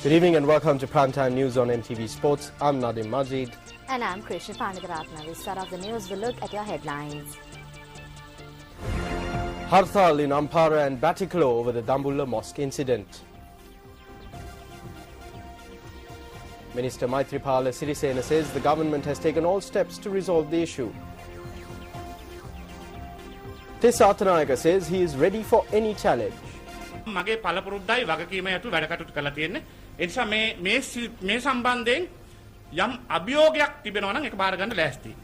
Good evening and welcome to Primetime News on MTV Sports. I'm Nadim Majid. And I'm Krishna Panditharatna. We start off the news. We'll look at your headlines. Harthal in Ampara and Batticaloa over the Dambulla Mosque incident. Minister Maithripala Sirisena says the government has taken all steps to resolve the issue. Tisathanayaka says he is ready for any challenge. මගේ පළපුරුද්දයි වගකීම යතු වැඩ කටයුතු කරලා තියෙන්නේ. ඒ නිසා මේ සම්බන්ධයෙන් යම් අභියෝගයක් තිබෙනවා නම් ඒක බාර ගන්න ලෑස්තියි.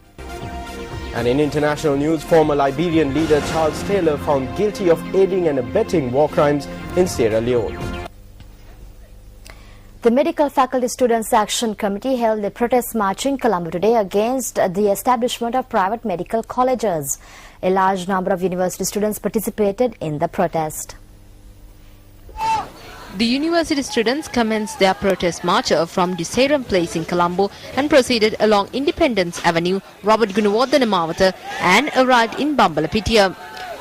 And in international news, former Liberian leader Charles Taylor found guilty of aiding and abetting war crimes in Sierra Leone. The Medical Faculty Students Action Committee held a protest march in Colombo today against the establishment of private medical colleges. A large number of university students participated in the protest. The university students commenced their protest march from Disseram Place in Colombo and proceeded along Independence Avenue, Robert Gunawardena Mawatha, and arrived in Bambalapitiya.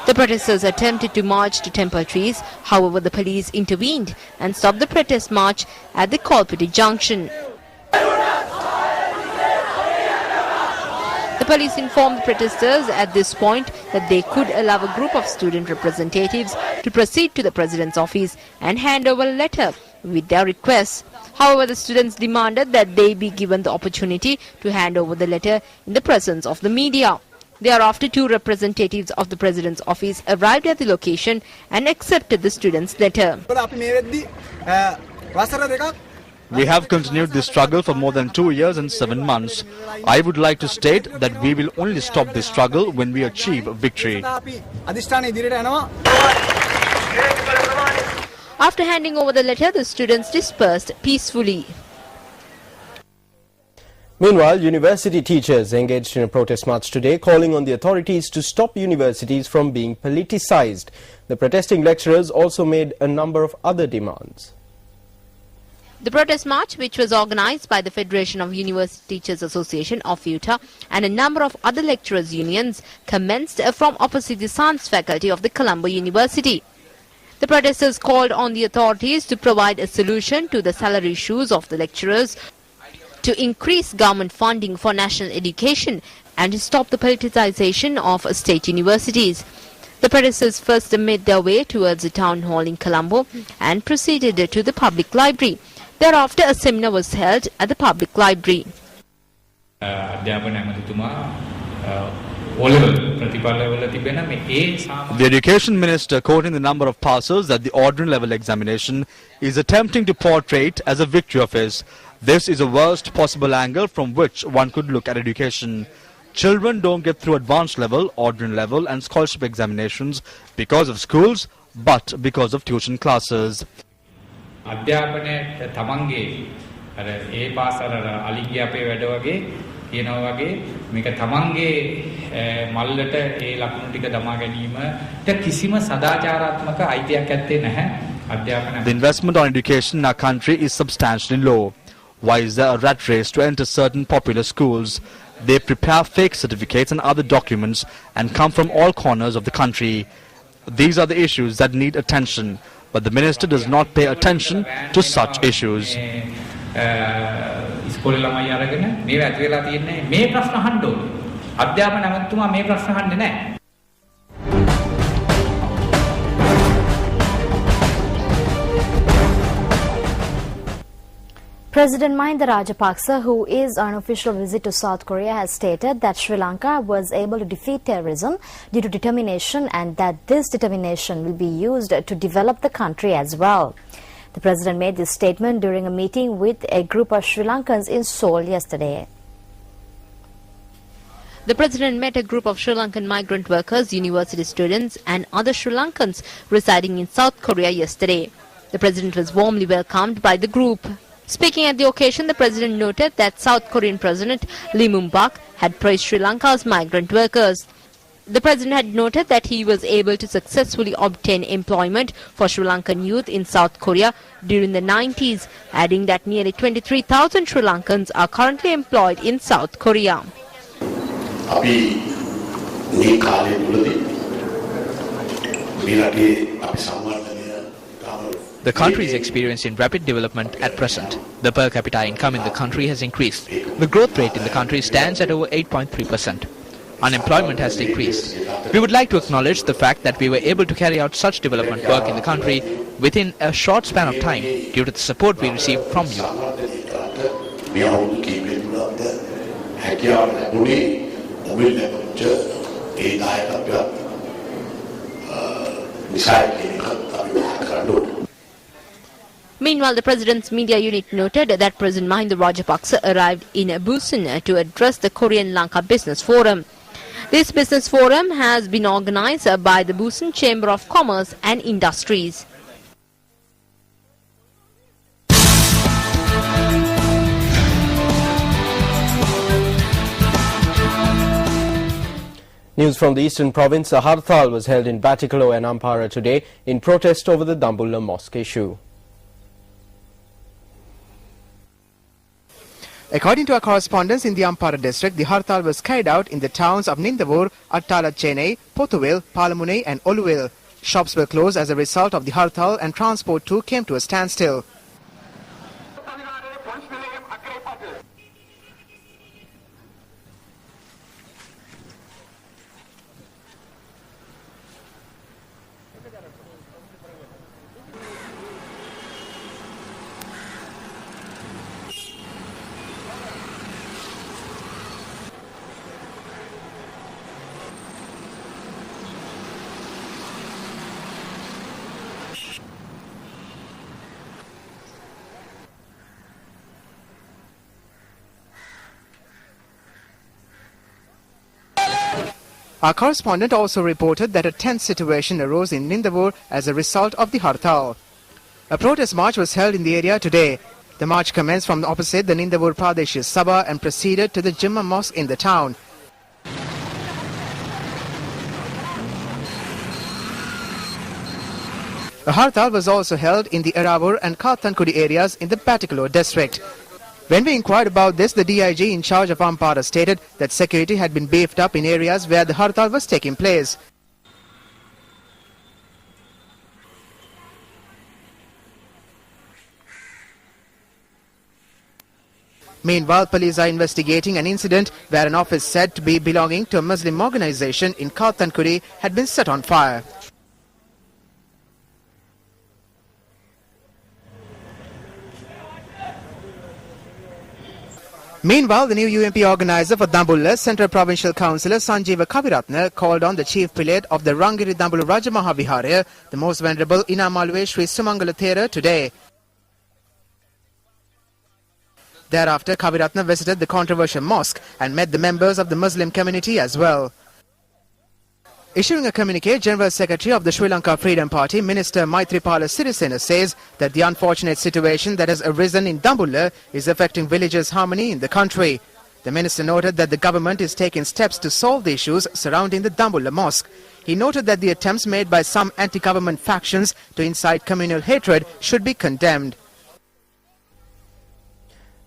The protesters attempted to march to temple trees. However, the police intervened and stopped the protest march at the Kolpiti junction. The police informed the protesters at this point that they could allow a group of student representatives to proceed to the president's office and hand over a letter with their requests. However, the students demanded that they be given the opportunity to hand over the letter in the presence of the media. Thereafter, two representatives of the president's office arrived at the location and accepted the students' letter. We have continued this struggle for more than 2 years and 7 months. I would like to state that we will only stop this struggle when we achieve victory. After handing over the letter, the students dispersed peacefully. Meanwhile, university teachers engaged in a protest march today, calling on the authorities to stop universities from being politicized. The protesting lecturers also made a number of other demands. The protest march, which was organized by the Federation of University Teachers Association of Utah and a number of other lecturers' unions, commenced from opposite the Science Faculty of the Colombo University. The protesters called on the authorities to provide a solution to the salary issues of the lecturers, to increase government funding for national education, and to stop the politicization of state universities. The protesters first made their way towards the town hall in Colombo and proceeded to the public library. Thereafter, a seminar was held at the public library. The Education Minister, quoting the number of passes at the ordinary level examination, is attempting to portray it as a victory of his. This is the worst possible angle from which one could look at education. Children don't get through advanced level, ordinary level and scholarship examinations because of schools, but because of tuition classes. අධ්‍යාපනයේ තමන්ගේ අර ඒ පාසල අලිගිය අපේ වැඩ වගේ කියනවා වගේ මේක තමන්ගේ මල්ලට ඒ ලකුණු ටික දමා ගැනීමට කිසිම සදාචාරාත්මක අයිතියක් ඇත්තේ නැහැ අධ්‍යාපන. The investment on education in our country is substantially low. Why is there a rat race to enter certain popular schools? They prepare fake certificates and other documents and come from all corners of the country. These are the issues that need attention. But the minister does not pay attention to such issues. ඉස්කෝලේ ළමයි අරගෙන මේ ඇති වෙලා තියෙන්නේ මේ ප්‍රශ්න අහන්න ඕනේ. අධ්‍යාපන අමාත්‍යතුමා මේ ප්‍රශ්න අහන්නේ නැහැ. President Mahinda Rajapaksa, who is on official visit to South Korea, has stated that Sri Lanka was able to defeat terrorism due to determination and that this determination will be used to develop the country as well. The president made this statement during a meeting with a group of Sri Lankans in Seoul yesterday. The president met a group of Sri Lankan migrant workers, university students and other Sri Lankans residing in South Korea yesterday. The president was warmly welcomed by the group. Speaking at the occasion, the president noted that South Korean President Lee Myung-bak had praised Sri Lanka's migrant workers. The president had noted that he was able to successfully obtain employment for Sri Lankan youth in South Korea during the 90s, adding that nearly 23,000 Sri Lankans are currently employed in South Korea. The country is experiencing rapid development at present. The per capita income in the country has increased. The growth rate in the country stands at over 8.3%. Unemployment has decreased. We would like to acknowledge the fact that we were able to carry out such development work in the country within a short span of time due to the support we received from you. Meanwhile, the President's media unit noted that President Mahinda Rajapaksa arrived in Busan to address the Korean-Lanka Business Forum. This business forum has been organized by the Busan Chamber of Commerce and Industries. News from the eastern province. A hartal was held in Batticaloa and Ampara today in protest over the Dambulla mosque issue. According to our correspondents in the Ampara district, the hartal was carried out in the towns of Nindavur, Attala Chennai, Pothuwil, Palamune and Oluwil. Shops were closed as a result of the hartal and transport too came to a standstill. Our correspondent also reported that a tense situation arose in Nindavur as a result of the hartal. A protest march was held in the area today. The march commenced from opposite the Nindavur Pradesh Sabha and proceeded to the Jumma Mosque in the town. A hartal was also held in the Eravur and Kathankudi areas in the Batticaloa district. When we inquired about this, the DIG in charge of Ampara stated that security had been beefed up in areas where the hartal was taking place. Meanwhile, police are investigating an incident where an office said to be belonging to a Muslim organization in Kathankudi had been set on fire. Meanwhile, the new UMP organizer for Dambulla, Central Provincial Councillor Sanjeeva Kaviratna, called on the chief prelate of the Rangiri Dambulla Rajamahaviharaya, the most venerable Inamalwe Sri Sumangala Thera, today. Thereafter, Kaviratna visited the controversial mosque and met the members of the Muslim community as well. Issuing a communique, General Secretary of the Sri Lanka Freedom Party, Minister Maithripala Sirisena, says that the unfortunate situation that has arisen in Dambulla is affecting villagers' harmony in the country. The minister noted that the government is taking steps to solve the issues surrounding the Dambulla mosque. He noted that the attempts made by some anti-government factions to incite communal hatred should be condemned.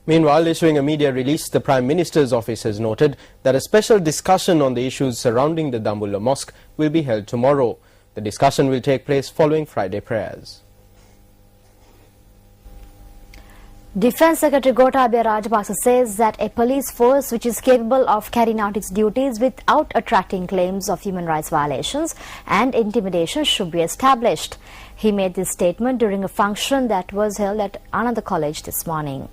Meanwhile, issuing a media release, the Prime Minister's office has noted that a special discussion on the issues surrounding the Dambulla mosque will be held tomorrow. The discussion will take place following Friday prayers. Defence Secretary Gotabaya Rajapaksa says that a police force which is capable of carrying out its duties without attracting claims of human rights violations and intimidation should be established. He made this statement during a function that was held at Ananda College this morning.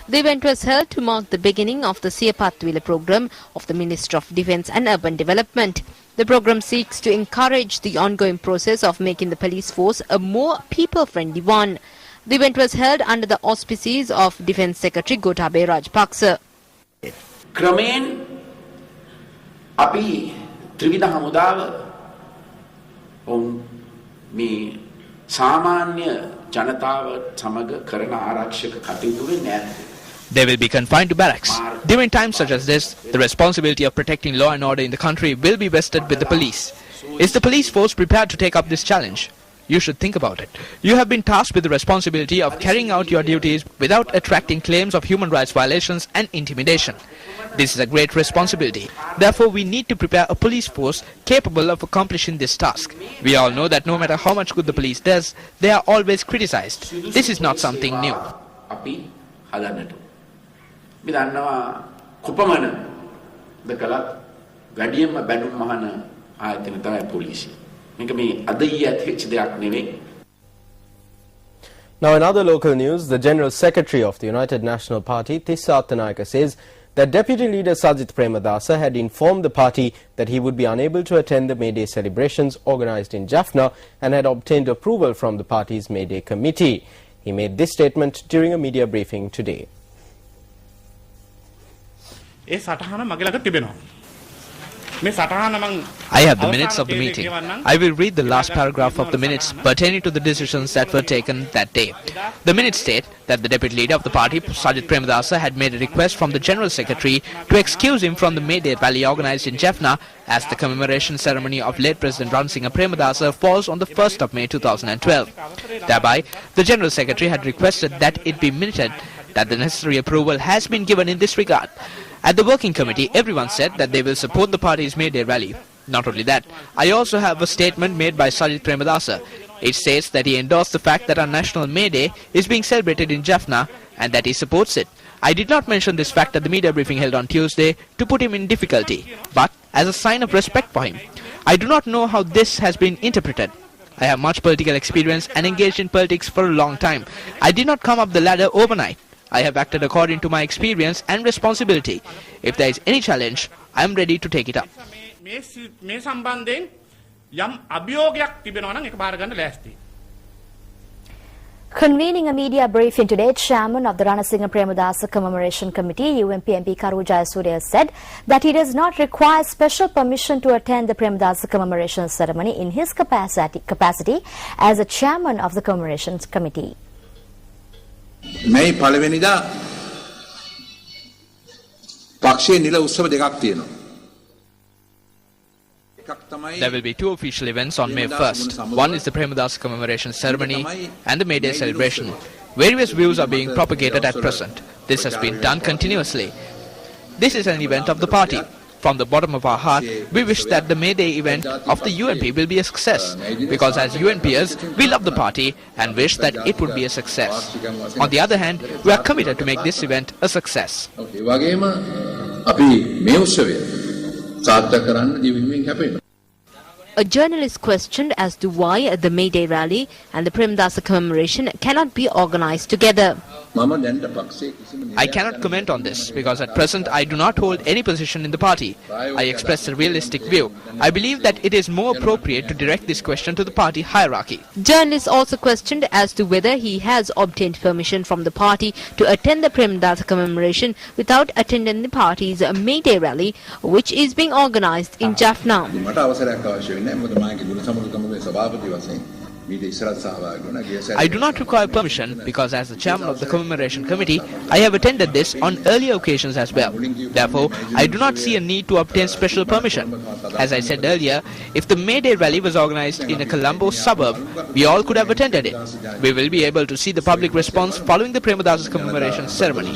The event was held to mark the beginning of the Siyapathwila program of the Ministry of Defence and Urban Development. The program seeks to encourage the ongoing process of making the police force a more people-friendly one. The event was held under the auspices of Defence Secretary Gotabaya Rajapaksa. ක්‍රමයෙන් අපි ත්‍රිවිධ හමුදාව මේ සාමාන්‍ය ජනතාව සමග කරන ආරක්ෂක කටයුතු නැද්ද? They will be confined to barracks. During times such as this, the responsibility of protecting law and order in the country will be vested with the police. Is the police force prepared to take up this challenge? You should think about it. You have been tasked with the responsibility of carrying out your duties without attracting claims of human rights violations and intimidation. This is a great responsibility. Therefore, we need to prepare a police force capable of accomplishing this task. We all know that no matter how much good the police does, they are always criticized. This is not something new. Now, in other local news, the General Secretary of the United National Party, Tissa Attanayaka, says that Deputy Leader Sajith Premadasa had informed the party that he would be unable to attend the May Day celebrations organised in Jaffna and had obtained approval from the party's May Day committee. He made this statement during a media briefing today. I have the minutes of the meeting. I will read the last paragraph of the minutes pertaining to the decisions that were taken that day. The minutes state that the Deputy Leader of the party, Sajith Premadasa, had made a request from the General Secretary to excuse him from the May Day rally organised in Jaffna, as the commemoration ceremony of late President Ransinga Premadasa falls on the 1st of May 2012. Thereby, the General Secretary had requested that it be minuted that the necessary approval has been given in this regard. At the working committee, everyone said that they will support the party's May Day rally. Not only that, I also have a statement made by Sajith Premadasa. It states that he endorsed the fact that our national May Day is being celebrated in Jaffna and that he supports it. I did not mention this fact at the media briefing held on Tuesday to put him in difficulty, but as a sign of respect for him. I do not know how this has been interpreted. I have much political experience and engaged in politics for a long time. I did not come up the ladder overnight. I have acted according to my experience and responsibility. If there is any challenge, I am ready to take it up. Convening a media briefing today, Chairman of the Ranasinghe Premadasa Commemoration Committee, UMP MP Karu Jayasuriya, said that he does not require special permission to attend the Premadasa Commemoration ceremony in his capacity as a Chairman of the Commemoration Committee. මේ පළවෙනිදා පක්ෂයේ නිල උත්සව දෙකක් තියෙනවා. There will be two official events on May 1st. One is the Premadasa commemoration ceremony and the May Day celebration. Various views are being propagated at present. This has been done continuously. This is an event of the party. From the bottom of our heart, we wish that the May Day event of the UNP will be a success, because as UNPers, we love the party and wish that it would be a success. On the other hand, we are committed to make this event a success. A journalist questioned as to why the May Day rally and the Premadasa commemoration cannot be organised together. I cannot comment on this because at present I do not hold any position in the party. I express a realistic view. I believe that it is more appropriate to direct this question to the party hierarchy. Journalists also questioned as to whether he has obtained permission from the party to attend the Premadasa commemoration without attending the party's May Day rally, which is being organised in Jaffna. I do not require permission because as the chairman of the commemoration committee, I have attended this on earlier occasions as well. Therefore, I do not see a need to obtain special permission. As I said earlier, if the May Day rally was organized in a Colombo suburb, we all could have attended it. We will be able to see the public response following the Premadasa commemoration ceremony.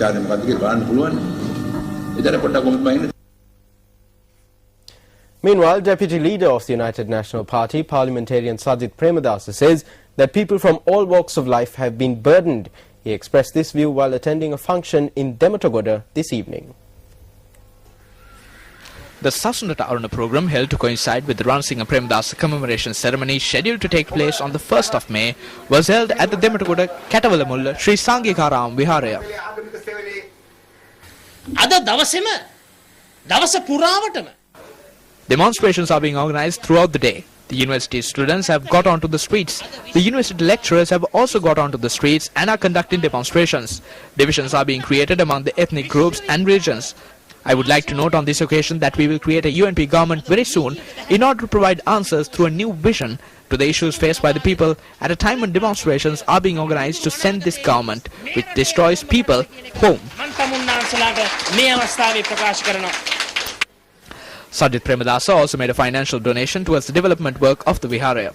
Meanwhile, Deputy Leader of the United National Party, Parliamentarian Sajith Premadasa, says that people from all walks of life have been burdened. He expressed this view while attending a function in Dematogoda this evening. The Sasunata Aruna program, held to coincide with the Ransinga Premadasa commemoration ceremony scheduled to take place on the 1st of May, was held at the Dematogoda Katawalamulla Sri Sangikaram Viharaya. Demonstrations are being organized throughout the day. The university students have got onto the streets. The university lecturers have also got onto the streets and are conducting demonstrations. Divisions are being created among the ethnic groups and regions. I would like to note on this occasion that we will create a UNP government very soon in order to provide answers through a new vision to the issues faced by the people at a time when demonstrations are being organized to send this government, which destroys people, home. Sajith Premadasa also made a financial donation towards the development work of the Viharaya.